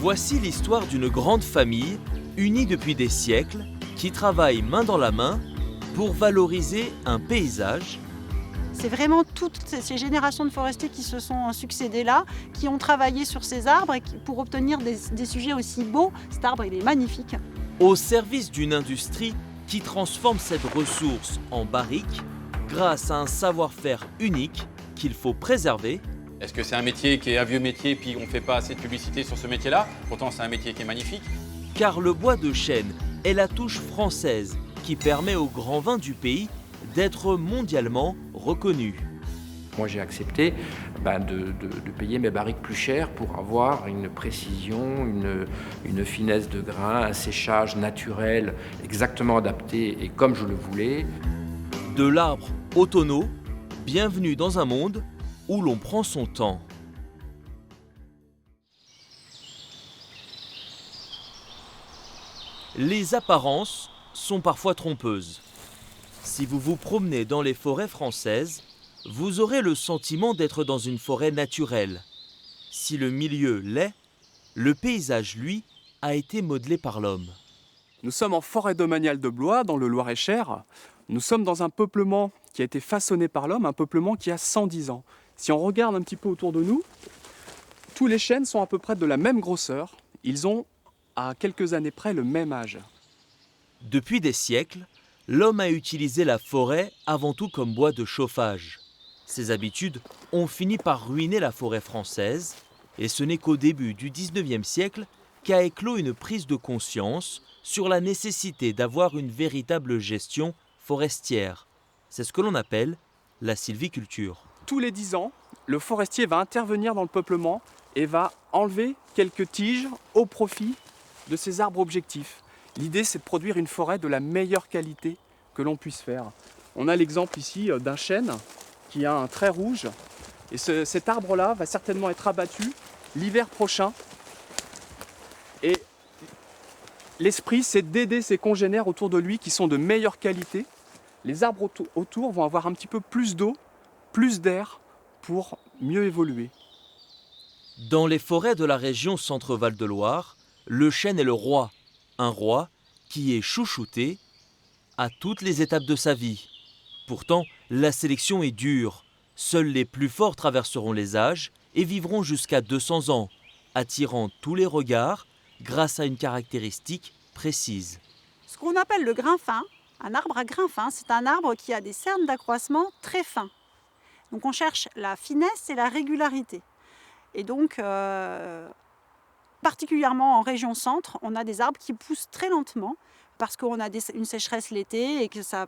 Voici l'histoire d'une grande famille, unie depuis des siècles, qui travaille main dans la main pour valoriser un paysage. C'est vraiment toutes ces générations de forestiers qui se sont succédées là, qui ont travaillé sur ces arbres pour obtenir des sujets aussi beaux. Cet arbre, il est magnifique. Au service d'une industrie qui transforme cette ressource en barrique grâce à un savoir-faire unique qu'il faut préserver. Est-ce que c'est un métier qui est un vieux métier puis on ne fait pas assez de publicité sur ce métier-là? Pourtant, c'est un métier qui est magnifique. Car le bois de chêne est la touche française qui permet aux grands vins du pays d'être mondialement reconnu. Moi, j'ai accepté de payer mes barriques plus cher pour avoir une précision, une finesse de grain, un séchage naturel exactement adapté et comme je le voulais. De l'arbre au tonneau, bienvenue dans un monde où l'on prend son temps. Les apparences sont parfois trompeuses. Si vous vous promenez dans les forêts françaises, vous aurez le sentiment d'être dans une forêt naturelle. Si le milieu l'est, le paysage, lui, a été modelé par l'homme. Nous sommes en forêt domaniale de Blois, dans le Loir-et-Cher. Nous sommes dans un peuplement qui a été façonné par l'homme, un peuplement qui a 110 ans. Si on regarde un petit peu autour de nous, tous les chênes sont à peu près de la même grosseur. Ils ont, à quelques années près, le même âge. Depuis des siècles, l'homme a utilisé la forêt avant tout comme bois de chauffage. Ces habitudes ont fini par ruiner la forêt française et ce n'est qu'au début du 19e siècle qu'a éclos une prise de conscience sur la nécessité d'avoir une véritable gestion forestière. C'est ce que l'on appelle la sylviculture. Tous les 10 ans, le forestier va intervenir dans le peuplement et va enlever quelques tiges au profit de ces arbres objectifs. L'idée, c'est de produire une forêt de la meilleure qualité que l'on puisse faire. On a l'exemple ici d'un chêne qui a un trait rouge. Et cet arbre-là va certainement être abattu l'hiver prochain. Et l'esprit, c'est d'aider ses congénères autour de lui qui sont de meilleure qualité. Les arbres autour vont avoir un petit peu plus d'eau, plus d'air pour mieux évoluer. Dans les forêts de la région Centre-Val de Loire, le chêne est le roi. Un roi qui est chouchouté à toutes les étapes de sa vie. Pourtant, la sélection est dure. Seuls les plus forts traverseront les âges et vivront jusqu'à 200 ans, attirant tous les regards grâce à une caractéristique précise. Ce qu'on appelle le grain fin, un arbre à grain fin, c'est un arbre qui a des cernes d'accroissement très fins. Donc on cherche la finesse et la régularité. Et donc, particulièrement en région centre, on a des arbres qui poussent très lentement parce qu'on a une sécheresse l'été et que ça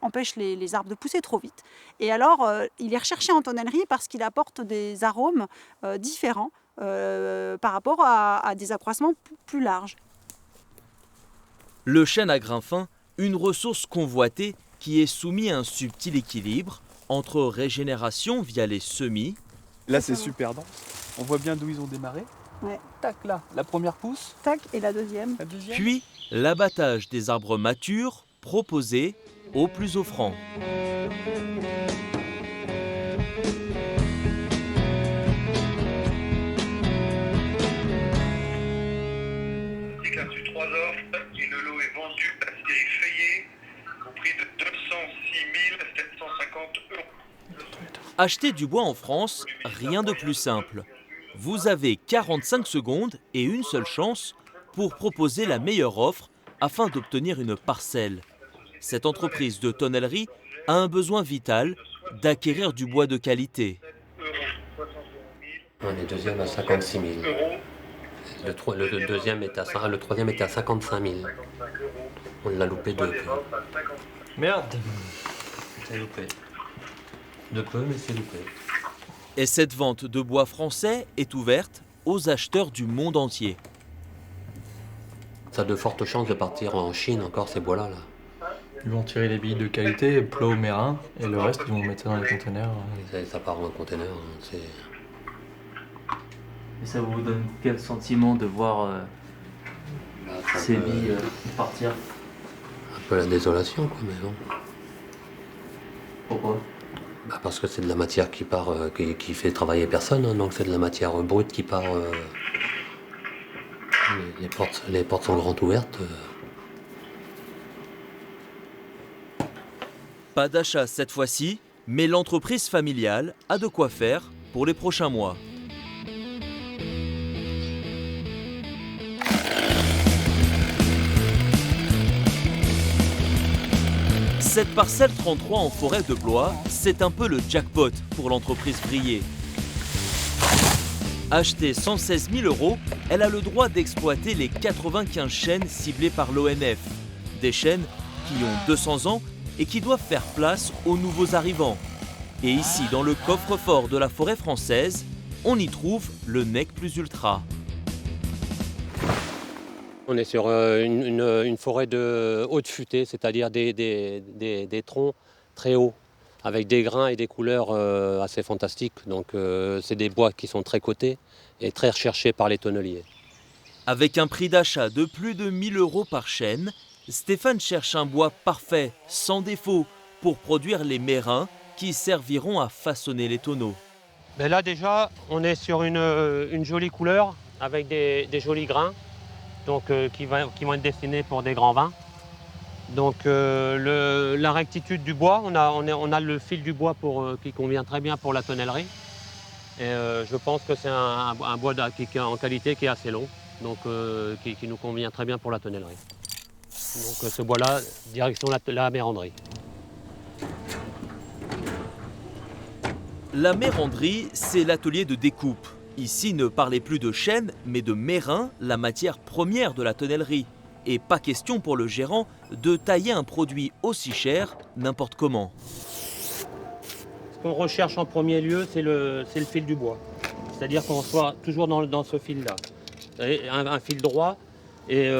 empêche les arbres de pousser trop vite. Et alors, il est recherché en tonnellerie parce qu'il apporte des arômes différents par rapport à des accroissements plus larges. Le chêne à grain fin, une ressource convoitée qui est soumise à un subtil équilibre entre régénération via les semis. Là, c'est super dense. On voit bien d'où ils ont démarré. Ouais. Tac, là, la première pousse. Tac, et la deuxième. Puis l'abattage des arbres matures proposé aux plus offrants. C'est qu'il a reçu 3 offres et le lot est vendu à la série Feuillé au prix de 206 750 €. Acheter du bois en France, rien de plus simple. Vous avez 45 secondes et une seule chance pour proposer la meilleure offre afin d'obtenir une parcelle. Cette entreprise de tonnellerie a un besoin vital d'acquérir du bois de qualité. On est deuxième à 56 000. Le troisième était à 55 000. On l'a loupé de peu. Merde. C'est loupé. De peu, mais c'est loupé. Et cette vente de bois français est ouverte aux acheteurs du monde entier. Ça a de fortes chances de partir en Chine encore, ces bois-là. Là. Ils vont tirer les billes de qualité, plat au mérin, et le reste, ils vont mettre ça dans les conteneurs. Ça part en conteneur. Et ça vous donne quel sentiment de voir ces billes partir? Un peu la désolation, quoi, mais bon. Pourquoi? Parce que c'est de la matière qui part, qui fait travailler personne, hein, donc c'est de la matière brute qui part Les portes sont grandes ouvertes. Pas d'achat cette fois-ci, mais l'entreprise familiale a de quoi faire pour les prochains mois. Cette parcelle 33 en forêt de Blois, c'est un peu le jackpot pour l'entreprise Vrier. Achetée 116 000 €, elle a le droit d'exploiter les 95 chênes ciblés par l'ONF. Des chênes qui ont 200 ans et qui doivent faire place aux nouveaux arrivants. Et ici, dans le coffre-fort de la forêt française, on y trouve le Nec Plus Ultra. On est sur une forêt de haute futée, c'est-à-dire des troncs très hauts, avec des grains et des couleurs assez fantastiques. Donc c'est des bois qui sont très cotés et très recherchés par les tonneliers. Avec un prix d'achat de plus de 1 000 € par chêne, Stéphane cherche un bois parfait, sans défaut, pour produire les mérins qui serviront à façonner les tonneaux. Mais là déjà, on est sur une jolie couleur avec des jolis grains donc, qui vont être destinés pour des grands vins. Donc la rectitude du bois, on a le fil du bois qui convient très bien pour la tonnellerie. Et je pense que c'est un bois en qualité qui est assez long, donc qui nous convient très bien pour la tonnellerie. Donc ce bois-là, direction la méranderie. La méranderie, c'est l'atelier de découpe. Ici, ne parlez plus de chêne, mais de mérin, la matière première de la tonnellerie. Et pas question pour le gérant de tailler un produit aussi cher n'importe comment. Ce qu'on recherche en premier lieu, c'est le fil du bois. C'est-à-dire qu'on soit toujours dans ce fil-là. Un fil droit et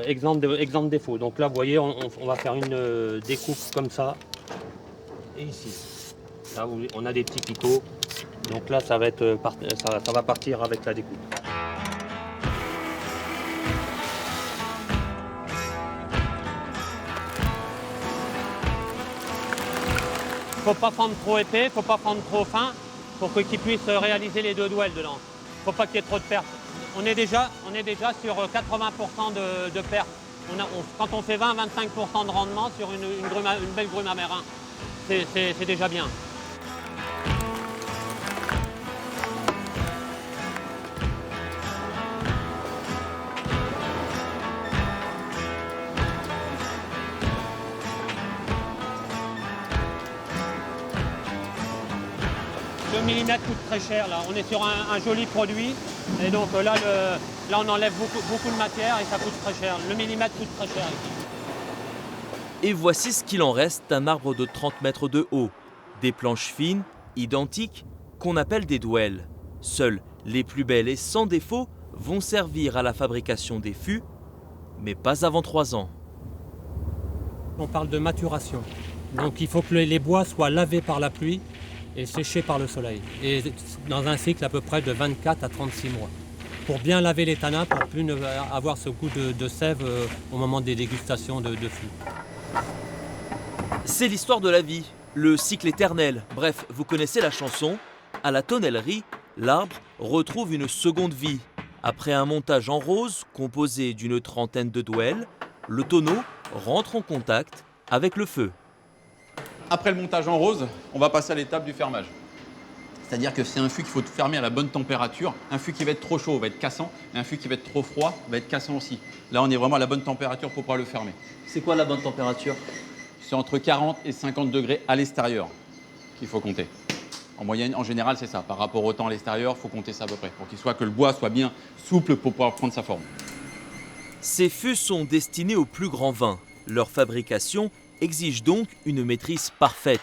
exempt de défaut. Donc là, vous voyez, on va faire une découpe comme ça. Et ici. Là, on a des petits picots. Donc là, ça va partir avec la découpe. Faut pas prendre trop épais, faut pas prendre trop fin pour qu'il puisse réaliser les 2 douelles dedans. Faut pas qu'il y ait trop de pertes. On est déjà sur 80% de pertes. Quand on fait 20-25% de rendement sur une belle grume à mérin, c'est déjà bien. Le millimètre coûte très cher là. On est sur un joli produit et donc là on enlève beaucoup de matière et ça coûte très cher. Le millimètre coûte très cher ici. Et voici ce qu'il en reste, un arbre de 30 mètres de haut. Des planches fines, identiques, qu'on appelle des douelles. Seules les plus belles et sans défaut vont servir à la fabrication des fûts, mais pas avant 3 ans. On parle de maturation. Donc il faut que les bois soient lavés par la pluie et séchés par le soleil. Et dans un cycle à peu près de 24 à 36 mois. Pour bien laver les tanins, pour plus avoir ce goût de sève au moment des dégustations de fûts. C'est l'histoire de la vie, le cycle éternel. Bref, vous connaissez la chanson. À la tonnellerie, l'arbre retrouve une seconde vie. Après un montage en rose composé d'une 30aine de douelles, le tonneau rentre en contact avec le feu. Après le montage en rose, on va passer à l'étape du fermage. C'est-à-dire que c'est un fût qu'il faut fermer à la bonne température. Un fût qui va être trop chaud va être cassant, et un fût qui va être trop froid va être cassant aussi. Là, on est vraiment à la bonne température pour pouvoir le fermer. C'est quoi la bonne température? C'est entre 40 et 50 degrés à l'extérieur qu'il faut compter. En moyenne, en général, c'est ça. Par rapport au temps à l'extérieur, il faut compter ça à peu près, pour que le bois soit bien souple pour pouvoir prendre sa forme. Ces fûts sont destinés aux plus grands vins. Leur fabrication exige donc une maîtrise parfaite.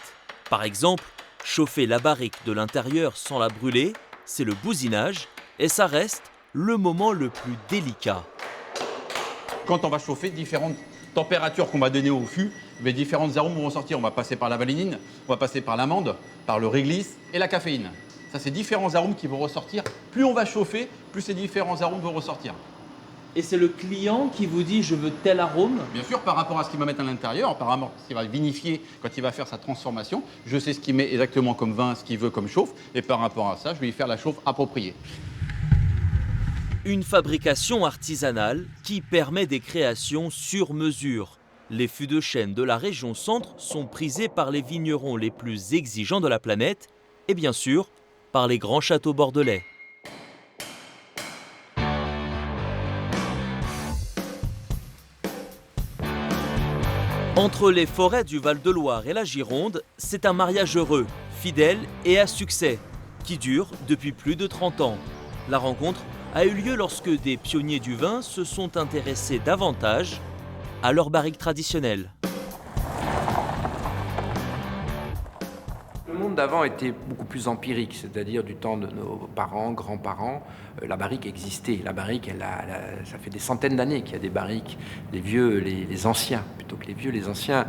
Par exemple, chauffer la barrique de l'intérieur sans la brûler, c'est le bousinage, et ça reste le moment le plus délicat. Quand on va chauffer, différentes températures qu'on va donner au fût, mais différentes arômes vont sortir. On va passer par la vanilline, on va passer par l'amande, par le réglisse et la caféine. Ça, c'est différents arômes qui vont ressortir. Plus on va chauffer, plus ces différents arômes vont ressortir. Et c'est le client qui vous dit « je veux tel arôme ». Bien sûr, par rapport à ce qu'il va mettre à l'intérieur, par rapport à ce qu'il va vinifier quand il va faire sa transformation, je sais ce qu'il met exactement comme vin, ce qu'il veut comme chauffe, et par rapport à ça, je vais lui faire la chauffe appropriée. Une fabrication artisanale qui permet des créations sur mesure. Les fûts de chêne de la région centre sont prisés par les vignerons les plus exigeants de la planète et bien sûr par les grands châteaux bordelais. Entre les forêts du Val-de-Loire et la Gironde, c'est un mariage heureux, fidèle et à succès, qui dure depuis plus de 30 ans. La rencontre a eu lieu lorsque des pionniers du vin se sont intéressés davantage à leur barrique traditionnelle. Le monde d'avant était beaucoup plus empirique, c'est-à-dire du temps de nos parents, grands-parents, la barrique existait. La barrique, ça fait des centaines d'années qu'il y a des barriques. Les vieux, les anciens, plutôt que les vieux, les anciens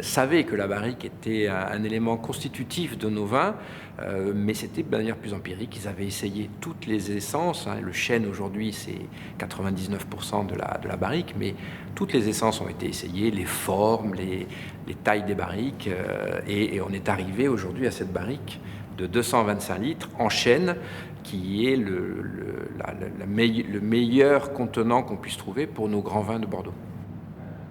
savaient que la barrique était un élément constitutif de nos vins, mais c'était de manière plus empirique. Ils avaient essayé toutes les essences. Le chêne aujourd'hui, c'est 99% de la barrique, mais toutes les essences ont été essayées, les formes, les tailles des barriques, et on est arrivé aujourd'hui à cette barrique de 225 litres en chêne, qui est le meilleur contenant qu'on puisse trouver pour nos grands vins de Bordeaux.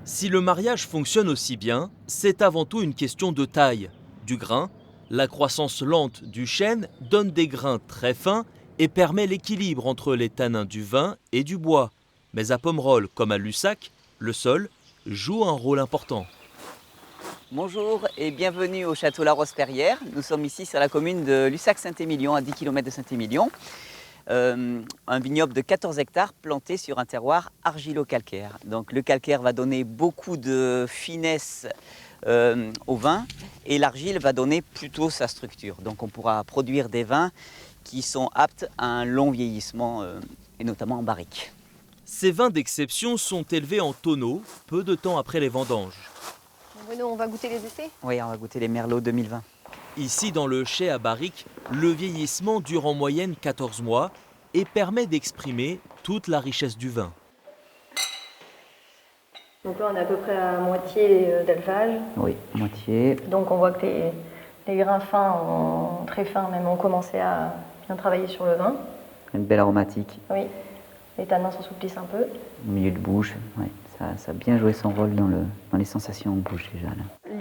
Si le mariage fonctionne aussi bien, c'est avant tout une question de taille, du grain. La croissance lente du chêne donne des grains très fins et permet l'équilibre entre les tanins du vin et du bois. Mais à Pomerol comme à Lussac, le sol joue un rôle important. Bonjour et bienvenue au château La Rose-Perrière. Nous sommes ici sur la commune de Lussac-Saint-Émilion, à 10 km de Saint-Émilion. Un vignoble de 14 hectares planté sur un terroir argilo-calcaire. Donc le calcaire va donner beaucoup de finesse au vin et l'argile va donner plutôt sa structure. Donc on pourra produire des vins qui sont aptes à un long vieillissement et notamment en barrique. Ces vins d'exception sont élevés en tonneaux peu de temps après les vendanges. Bruno, on va goûter les essais ? Oui, on va goûter les Merlot 2020. Ici, dans le chai à barrique, le vieillissement dure en moyenne 14 mois et permet d'exprimer toute la richesse du vin. Donc là, on est à peu près à moitié d'élevage. Oui, moitié. Donc on voit que les grains fins, très fins même, ont commencé à bien travailler sur le vin. Une belle aromatique. Oui, les tanins s'assouplissent un peu. Au milieu de bouche, ouais. Ça a bien joué son rôle dans les sensations en bouche déjà.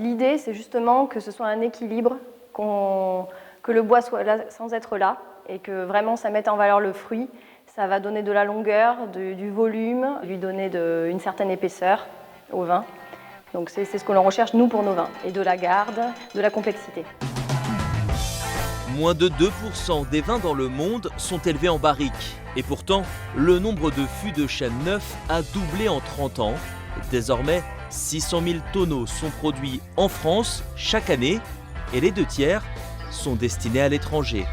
L'idée, c'est justement que ce soit un équilibre, que le bois soit là sans être là, et que vraiment ça mette en valeur le fruit. Ça va donner de la longueur, du volume, lui donner une certaine épaisseur au vin. Donc c'est ce que l'on recherche nous pour nos vins, et de la garde, de la complexité. Moins de 2% des vins dans le monde sont élevés en barrique. Et pourtant, le nombre de fûts de chêne neufs a doublé en 30 ans. Désormais, 600 000 tonneaux sont produits en France chaque année et les 2 tiers sont destinés à l'étranger.